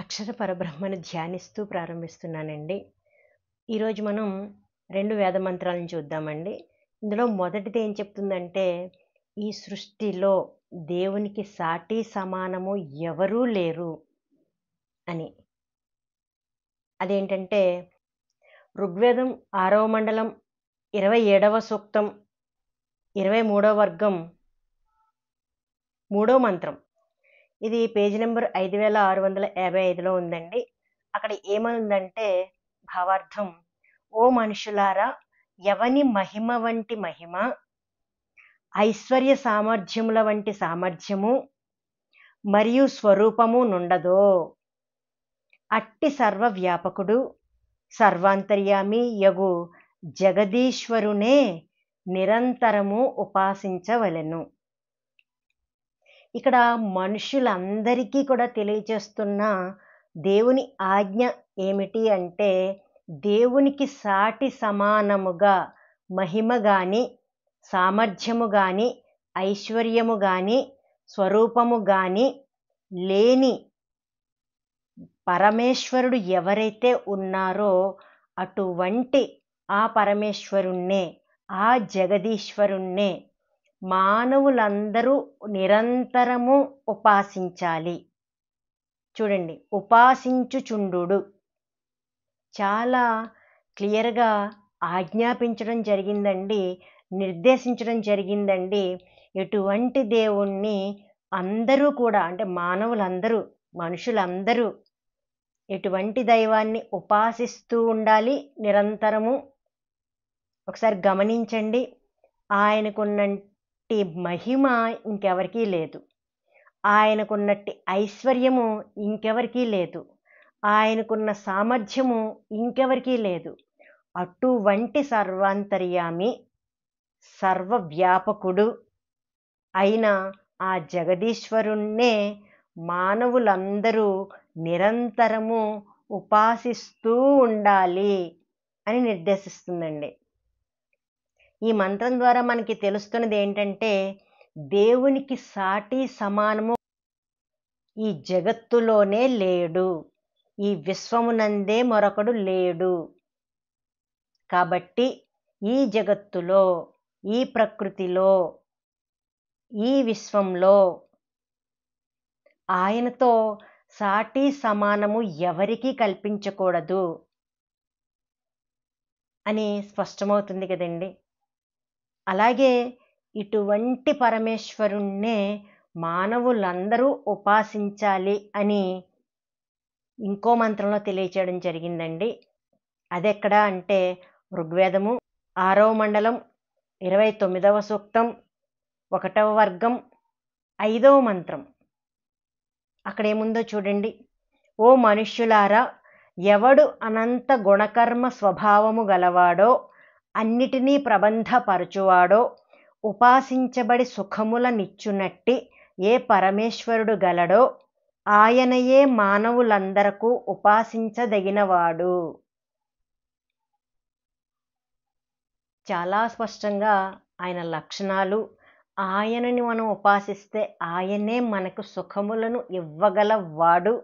అక్షర పరబ్రహ్మను ధ్యానిస్తూ ప్రారంభిస్తున్నానండి. ఈరోజు మనం 2 వేద మంత్రాలను చూద్దామండి. ఇందులో మొదటిది ఏం చెప్తుందంటే, ఈ సృష్టిలో దేవునికి సాటి సమానము ఎవరూ లేరు అని. అదేంటంటే ఋగ్వేదం 6వ మండలం 27వ సూక్తం 23వ వర్గం 3వ మంత్రం. ఇది పేజీ నెంబర్ 5655లో ఉందండి. అక్కడ ఏమనుందంటే భావార్థం, ఓ మనుషులారా, ఎవని మహిమ వంటి మహిమ, ఐశ్వర్య సామర్థ్యముల వంటి సామర్థ్యము మరియు స్వరూపము నుండదో అట్టి సర్వవ్యాపకుడు సర్వాంతర్యామి యగు జగదీశ్వరునే నిరంతరము ఉపాసించవలెను. ఇక్కడ మనుషులందరికీ కూడా తెలియచేస్తున్న దేవుని ఆజ్ఞ ఏమిటి అంటే, దేవునికి సాటి సమానముగా మహిమ గాని, సామర్థ్యము గాని, ఐశ్వర్యము గాని, స్వరూపము గాని లేని పరమేశ్వరుడు ఎవరైతే ఉన్నారో అటువంటి ఆ పరమేశ్వరుణ్ణే, ఆ జగదీశ్వరుణ్ణే మానవులందరూ నిరంతరము ఉపాసించాలి. చూడండి, ఉపాసించుచుండు చాలా క్లియర్గా ఆజ్ఞాపించడం జరిగిందండి, నిర్దేశించడం జరిగిందండి. ఎటువంటి దేవుణ్ణి అందరూ కూడా, అంటే మానవులందరూ, మనుషులందరూ ఎటువంటి దైవాన్ని ఉపాసిస్తూ ఉండాలి నిరంతరము. ఒకసారి గమనించండి, ఆయనకున్నట్టి మహిమ ఇంకెవరికీ లేదు, ఆయనకున్నట్టి ఐశ్వర్యము ఇంకెవరికీ లేదు, ఆయనకున్న సామర్థ్యము ఇంకెవరికీ లేదు. అటువంటి సర్వాంతర్యామి, సర్వవ్యాపకుడు అయిన ఆ జగదీశ్వరుణ్ణే మానవులందరూ నిరంతరము ఉపాసిస్తూ ఉండాలి అని నిర్దేశిస్తుందండి. ఈ మంత్రం ద్వారా మనకి తెలుస్తున్నది ఏంటంటే, దేవునికి సాటి సమానము ఈ జగత్తులోనే లేడు, ఈ విశ్వమునందే మరొకడు లేడు. కాబట్టి ఈ జగత్తులో, ఈ ప్రకృతిలో, ఈ విశ్వంలో ఆయనతో సాటి సమానము ఎవరికీ కల్పించకూడదు అని స్పష్టమవుతుంది కదండి. అలాగే ఇటువంటి పరమేశ్వరుణ్ణే మానవులందరూ ఉపాసించాలి అని ఇంకో మంత్రంలో తెలియచేయడం జరిగిందండి. అదెక్కడ అంటే ఋగ్వేదము 6వ మండలం 29వ సూక్తం 1వ వర్గం 5వ మంత్రం. అక్కడేముందో చూడండి, ఓ మనుష్యులారా, ఎవడు అనంత గుణకర్మ స్వభావము గలవాడో, అన్నిటినీ ప్రబంధపరచువాడో, ఉపాసించబడి సుఖముల నిచ్చునట్టి ఏ పరమేశ్వరుడు గలడో ఆయనయే మానవులందరకు ఉపాసించదగినవాడు. చాలా స్పష్టంగా ఆయన లక్షణాలు, ఆయనని మనం ఉపాసిస్తే ఆయనే మనకు సుఖములను ఇవ్వగలవాడు,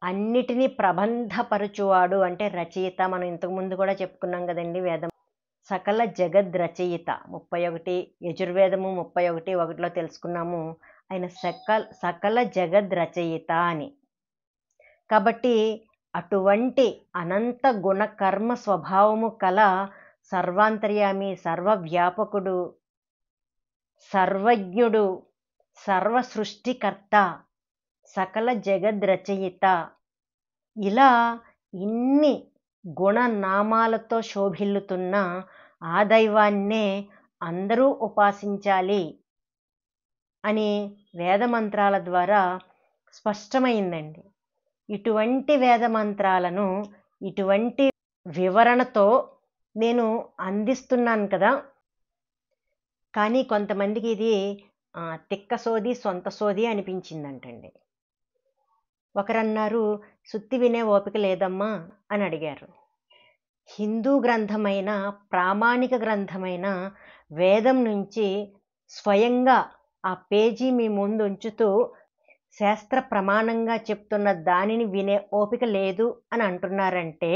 అన్నిటినీ ప్రబంధపరచువాడు అంటే రచయిత. మనం ఇంతకుముందు కూడా చెప్పుకున్నాం కదండి, వేదం సకల జగద్ రచయిత 31 యజుర్వేదము 31:1లో తెలుసుకున్నాము, ఆయన సకల జగద్ రచయిత అని. కాబట్టి అటువంటి అనంత గుణ కర్మ స్వభావము కల సర్వాంతర్యామి, సర్వవ్యాపకుడు, సర్వజ్ఞుడు, సర్వ సృష్టికర్త, సకల జగద్ రచయిత, ఇలా ఇన్ని గుణనామాలతో శోభిల్లుతున్న ఆ దైవాన్నే అందరూ ఉపాసించాలి అని వేదమంత్రాల ద్వారా స్పష్టమైందండి. ఇటువంటి వేదమంత్రాలను ఇటువంటి వివరణతో నేను అందిస్తున్నాను కదా, కానీ కొంతమందికి ఇది తిక్క సోది, సొంత సోది అనిపించిందంటండి. ఒకరన్నారు, సుత్తి వినే ఓపిక లేదమ్మా అని అడిగారు. హిందూ గ్రంథమైన, ప్రామాణిక గ్రంథమైన వేదం నుంచి స్వయంగా ఆ పేజీ మీ ముందు ఉంచుతూ శాస్త్ర ప్రమాణంగా చెప్తున్న దానిని వినే ఓపిక లేదు అని అంటున్నారంటే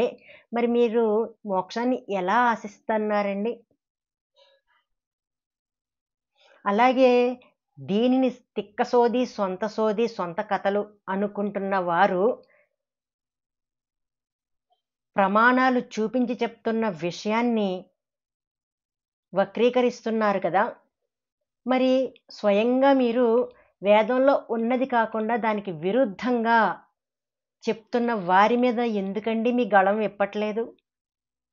మరి మీరు మోక్షాన్ని ఎలా ఆశిస్తున్నారండి? అలాగే దీనిని తిక్క సోది, సొంత కథలు అనుకుంటున్న వారు ప్రమాణాలు చూపించి చెప్తున్న విషయాన్ని వక్రీకరిస్తున్నారు కదా! మరి స్వయంగా మీరు వేదంలో ఉన్నది కాకుండా దానికి విరుద్ధంగా చెప్తున్న వారి మీద ఎందుకండి మీ గళం విప్పట్లేదు?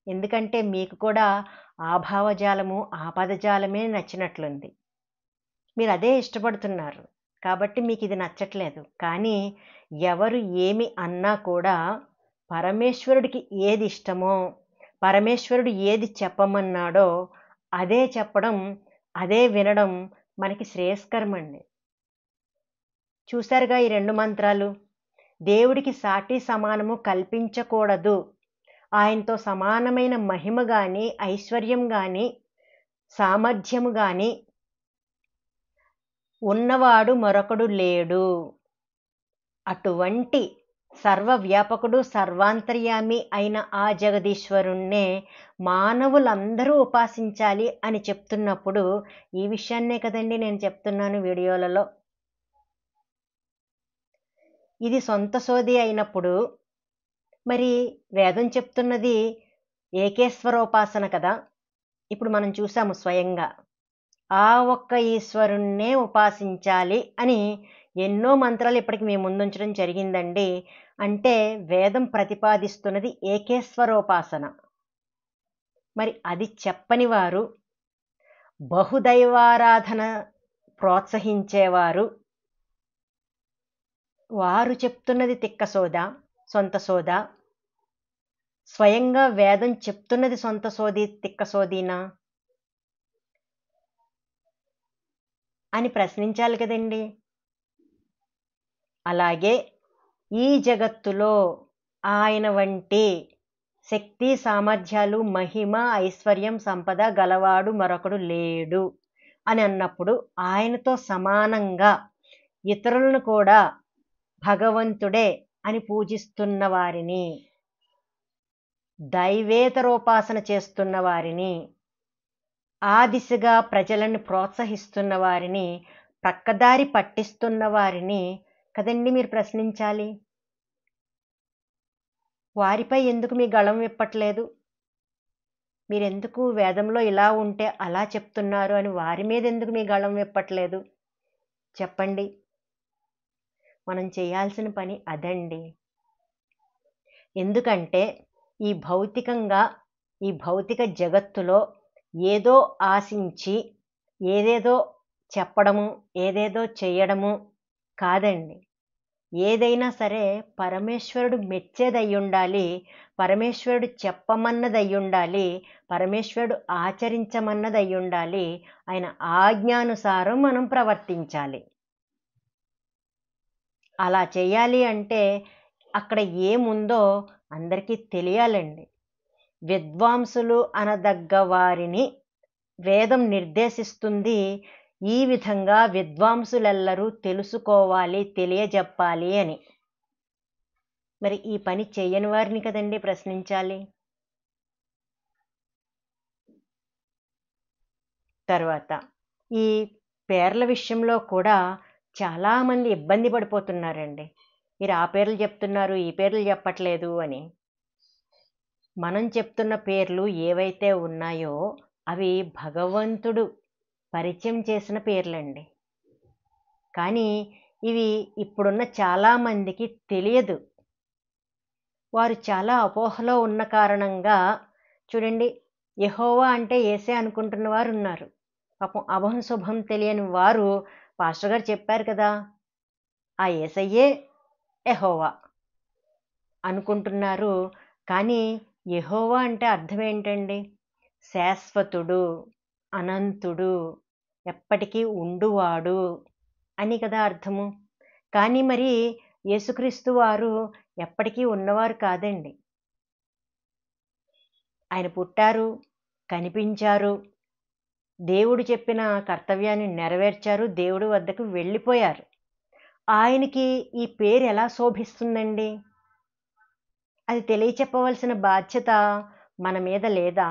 ఎందుకంటే మీకు కూడా ఆ భావజాలము, ఆ పదజాలమే నచ్చినట్లుంది. మీరు అదే ఇష్టపడుతున్నారు. కాబట్టి మీకిది నచ్చట్లేదు. కానీ ఎవరు ఏమి అన్నా కూడా పరమేశ్వరుడికి ఏది ఇష్టమో, పరమేశ్వరుడు ఏది చెప్పమన్నాడో అదే చెప్పడం, అదే వినడం మనకి శ్రేయస్కరమండి. చూసారుగా ఈ 2 మంత్రాలు. దేవుడికి సాటి సమానము కల్పించకూడదు. ఆయనతో సమానమైన మహిమ గాని, ఐశ్వర్యం గాని, సామర్థ్యము గాని ఉన్నవాడు మరొకడు లేడు. అటువంటి సర్వవ్యాపకుడు, సర్వాంతర్యామి అయిన ఆ జగదీశ్వరుణ్ణే మానవులందరూ ఉపాసించాలి అని చెప్తున్నప్పుడు ఈ విషయాన్నే కదండి నేను చెప్తున్నాను వీడియోలలో. ఇది సొంత సోది అయినప్పుడు మరి వేదం చెప్తున్నది ఏకేశ్వరోపాసన కదా! ఇప్పుడు మనం చూసాము స్వయంగా. ఆ ఒక్క ఈశ్వరుణ్ణే ఉపాసించాలి అని ఎన్నో మంత్రాలు ఇప్పటికి మీ ముందుంచడం జరిగిందండి. అంటే వేదం ప్రతిపాదిస్తున్నది ఏకేశ్వరోపాసన. మరి అది చెప్పని వారు, బహుదైవారాధన ప్రోత్సహించేవారు, వారు చెప్తున్నది తిక్క సోద, సొంత సోద, స్వయంగా వేదం చెప్తున్నది సొంత సోది, తిక్క సోదీనా అని ప్రశ్నించాలి కదండి. అలాగే ఈ జగత్తులో ఆయన వంటి శక్తి, సామర్థ్యాలు, మహిమ, ఐశ్వర్యం, సంపద గలవాడు మరొకడు లేడు అని అన్నప్పుడు ఆయనతో సమానంగా ఇతరులను కూడా భగవంతుడే అని పూజిస్తున్న వారిని, దైవేతరోపాసన చేస్తున్న వారిని, ఆ దిశగా ప్రజలను ప్రోత్సహిస్తున్న వారిని, పక్కదారి పట్టిస్తున్న వారిని కదండి మీరు ప్రశ్నించాలి. వారిపై ఎందుకు మీ గళం విప్పట్లేదు? మీరెందుకు వేదంలో ఇలా ఉంటే అలా చెప్తున్నారు అని వారి మీద ఎందుకు మీ గళం విప్పట్లేదు? చెప్పండి. మనం చేయాల్సిన పని అదండి. ఎందుకంటే ఈ భౌతిక జగత్తులో ఏదో ఆశించి ఏదేదో చెప్పడము, ఏదేదో చేయడము కాదండి. ఏదైనా సరే పరమేశ్వరుడు మెచ్చేదయ్యుండాలి, పరమేశ్వరుడు చెప్పమన్నదయ్యుండాలి, పరమేశ్వరుడు ఆచరించమన్నదయ్యుండాలి. ఆయన ఆజ్ఞానుసారం మనం ప్రవర్తించాలి. అలా చేయాలి అంటే అక్కడ ఏముందో అందరికీ తెలియాలండి. విద్వాంసులు అనదగ్గ వారిని వేదం నిర్దేశిస్తుంది ఈ విధంగా విద్వాంసులెల్లరూ తెలుసుకోవాలి, తెలియజెప్పాలి అని. మరి ఈ పని చేయని వారిని కదండి ప్రశ్నించాలి. తర్వాత ఈ పేర్ల విషయంలో కూడా చాలామంది ఇబ్బంది పడిపోతున్నారండి. మీరు ఆ పేర్లు చెప్తున్నారు, ఈ పేర్లు చెప్పట్లేదు అని. మనం చెప్తున్న పేర్లు ఏవైతే ఉన్నాయో అవి భగవంతుడు పరిచయం చేసిన పేర్లండి. కానీ ఇవి ఇప్పుడున్న చాలామందికి తెలియదు. వారు చాలా అపోహలో ఉన్న కారణంగా చూడండి, యెహోవా అంటే యేసే అనుకుంటున్న వారు ఉన్నారు. పాపం అభం శుభం తెలియని వారు పాస్టర్ గారు చెప్పారు కదా, ఆ యేసయ్యే యెహోవా అనుకుంటున్నారు. కానీ యెహోవా అంటే అర్థం ఏంటండి? శాశ్వతుడు, అనంతుడు, ఎప్పటికీ ఉండువాడు అని కదా అర్థము. కానీ మరి యేసుక్రీస్తు వారు ఎప్పటికీ ఉన్నవారు కాదండి. ఆయన పుట్టారు, కనిపించారు, దేవుడు చెప్పిన కర్తవ్యాన్ని నెరవేర్చారు, దేవుడి వద్దకు వెళ్ళిపోయారు. ఆయనకి ఈ పేరు ఎలా శోభిస్తుందండి? అది తెలియచెప్పవలసిన బాధ్యత మన మీద లేదా?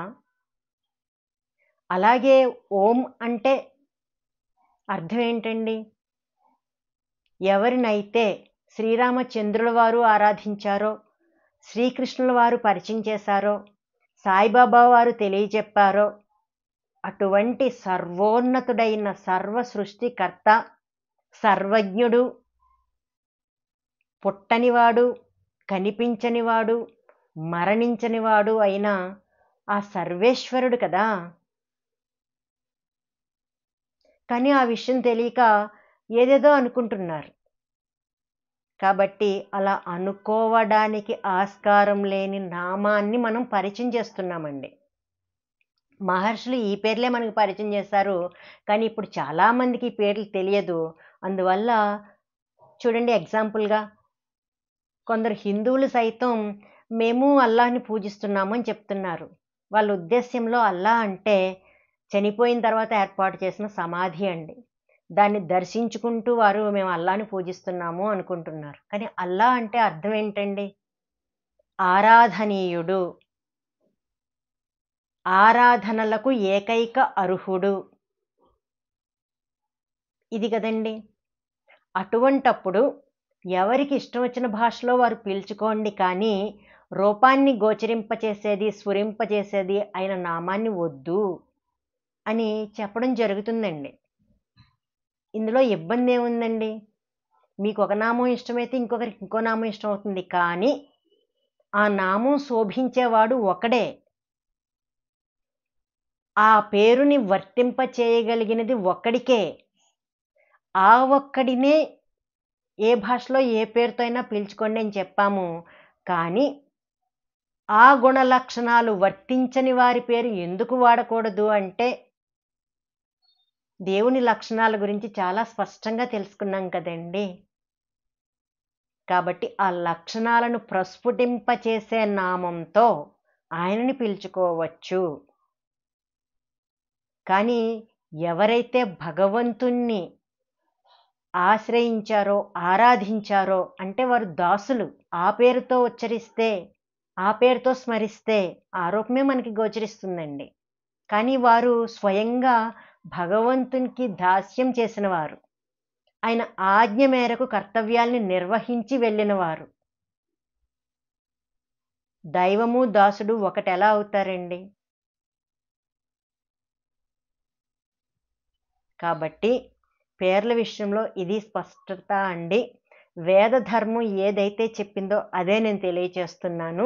అలాగే ఓం అంటే అర్థం ఏంటండి? ఎవరినైతే శ్రీరామచంద్రుల వారు ఆరాధించారో, శ్రీకృష్ణుల వారు పరిచయం చేశారో, సాయిబాబా వారు తెలియచెప్పారో, అటువంటి సర్వోన్నతుడైన సర్వ సృష్టికర్త, సర్వజ్ఞుడు, పుట్టనివాడు, కనిపించనివాడు, మరణించనివాడు అయిన ఆ సర్వేశ్వరుడు కదా. కానీ ఆ విషయం తెలియక ఏదేదో అనుకుంటున్నారు. కాబట్టి అలా అనుకోవడానికి ఆస్కారం లేని నామాన్ని మనం పరిచయం చేస్తున్నామండి. మహర్షులు ఈ పేర్లే మనకు పరిచయం చేశారు, కానీ ఇప్పుడు చాలామందికి ఈ పేర్లు తెలియదు. అందువల్ల చూడండి, ఎగ్జాంపుల్గా కొందరు హిందువులు సైతం మేము అల్లాహ్ని పూజిస్తున్నాము అని చెప్తున్నారు. వాళ్ళ ఉద్దేశ్యంలో అల్లా అంటే చనిపోయిన తర్వాత ఏర్పాటు చేసిన సమాధి అండి. దాన్ని దర్శించుకుంటూ వారు మేము అల్లాని పూజిస్తున్నాము అనుకుంటున్నారు. కానీ అల్లా అంటే అర్థం ఏంటండి? ఆరాధనీయుడు, ఆరాధనలకు ఏకైక అర్హుడు, ఇది కదండి. అటువంటప్పుడు ఎవరికి ఇష్టం వచ్చిన భాషలో వారు పిలుచుకోండి, కానీ రూపాన్ని గోచరింపచేసేది, స్ఫురింపచేసేది అయిన నామాన్ని వద్దు అని చెప్పడం జరుగుతుందండి. ఇందులో ఇబ్బంది ఏముందండి? మీకు ఒక నామం ఇష్టమైతే ఇంకొకరికి ఇంకో నామం ఇష్టం అవుతుంది, కానీ ఆ నామం శోభించేవాడు ఒకడే. ఆ పేరుని వర్తింప చేయగలిగినది ఒక్కడికే. ఆ ఒక్కడినే ఏ భాషలో ఏ పేరుతో అయినా పిలుచుకోండి అని చెప్పాము. కానీ ఆ గుణ లక్షణాలు వర్తించని వారి పేరు ఎందుకు వాడకూడదు అంటే, దేవుని లక్షణాల గురించి చాలా స్పష్టంగా తెలుసుకున్నాం కదండి. కాబట్టి ఆ లక్షణాలను ప్రస్ఫుటింపచేసే నామంతో ఆయనని పిలుచుకోవచ్చు. కానీ ఎవరైతే భగవంతుణ్ణి ఆశ్రయించారో, ఆరాధించారో అంటే వారు దాసులు. ఆ పేరుతో ఉచ్చరిస్తే, ఆ పేరుతో స్మరిస్తే ఆ రూపమే మనకి గోచరిస్తుందండి. కానీ వారు స్వయంగా భగవంతునికి దాస్యం చేసినవారు, ఆయన ఆజ్ఞ మేరకు కర్తవ్యాల్ని నిర్వహించి వెళ్ళినవారు. దైవము దాసుడు ఒకటి ఎలా అవుతారండి? కాబట్టి పేర్ల విషయంలో ఇది స్పష్టత అండి. వేద ధర్మం ఏదైతే చెప్పిందో అదే నేను తెలియచేస్తున్నాను.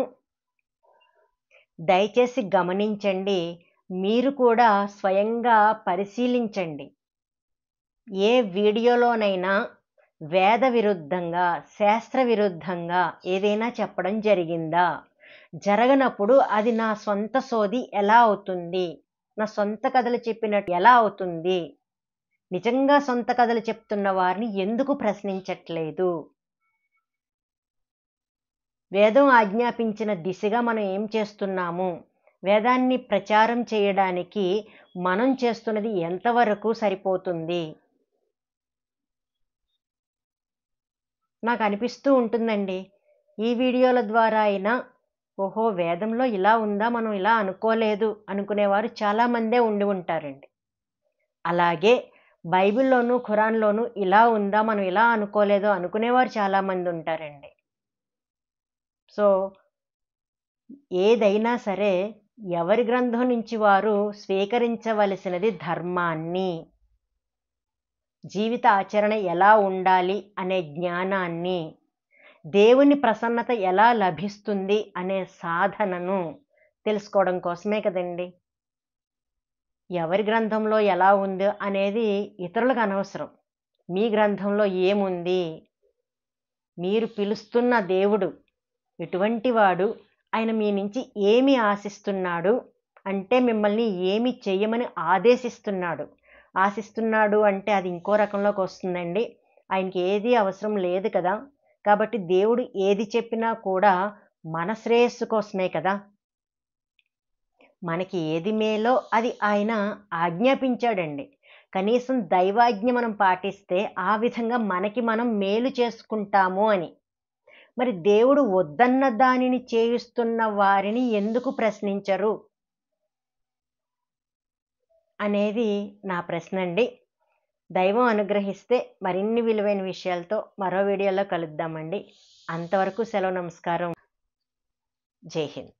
దయచేసి గమనించండి, మీరు కూడా స్వయంగా పరిశీలించండి. ఏ వీడియోలోనైనా వేద విరుద్ధంగా, శాస్త్ర విరుద్ధంగా ఏదైనా చెప్పడం జరిగిందా? జరగనప్పుడు అది నా సొంత సోది ఎలా అవుతుంది? నా సొంత కథలు చెప్పినట్టు ఎలా అవుతుంది? నిజంగా సొంత కథలు చెప్తున్న వారిని ఎందుకు ప్రశ్నించట్లేదు? వేదం ఆజ్ఞాపించిన దిశగా మనం ఏం చేస్తున్నాము? వేదాన్ని ప్రచారం చేయడానికి మనం చేస్తున్నది ఎంతవరకు సరిపోతుంది? నాకు అనిపిస్తూ ఉంటుందండి, ఈ వీడియోల ద్వారా అయినా ఓహో వేదంలో ఇలా ఉందా, మనం ఇలా అనుకోలేదు అనుకునేవారు చాలామందే ఉండి ఉంటారండి. అలాగే బైబిల్లోనూ ఖురాన్లోనూ ఇలా ఉందా, మనం ఇలా అనుకోలేదు అనుకునేవారు చాలామంది ఉంటారండి. సో ఏదైనా సరే ఎవరి గ్రంథం నుంచి వారు స్వీకరించవలసినది ధర్మాన్ని, జీవిత ఆచరణ ఎలా ఉండాలి అనే జ్ఞానాన్ని, దేవుని ప్రసన్నత ఎలా లభిస్తుంది అనే సాధనను తెలుసుకోవడం కోసమే కదండి. ఎవరి గ్రంథంలో ఎలా ఉందో అనేది ఇతరులకు అనవసరం. మీ గ్రంథంలో ఏముంది? మీరు పిలుస్తున్న దేవుడు ఎటువంటి వాడు? ఆయన మీ నుంచి ఏమి ఆశిస్తున్నాడు అంటే మిమ్మల్ని ఏమి చెయ్యమని ఆదేశిస్తున్నాడు. ఆశిస్తున్నాడు అంటే అది ఇంకో రకంలోకి వస్తుందండి. ఆయనకి ఏది అవసరం లేదు కదా. కాబట్టి దేవుడు ఏది చెప్పినా కూడా మన శ్రేయస్సు కోసమే కదా. మనకి ఏది మేలో అది ఆయన ఆజ్ఞాపించాడండి. కనీసం దైవాజ్ఞ మనం పాటిస్తే ఆ విధంగా మనకి మనం మేలు చేసుకుంటాము అని. మరి దేవుడు వద్దన్న దానిని చేయిస్తున్న వారిని ఎందుకు ప్రశ్నించరు అనేది నా ప్రశ్న అండి. దైవం అనుగ్రహిస్తే మరిన్ని విలువైన విషయాలతో మరో వీడియోలో కలుద్దామండి. అంతవరకు సెలవు, నమస్కారం. జై హింద్.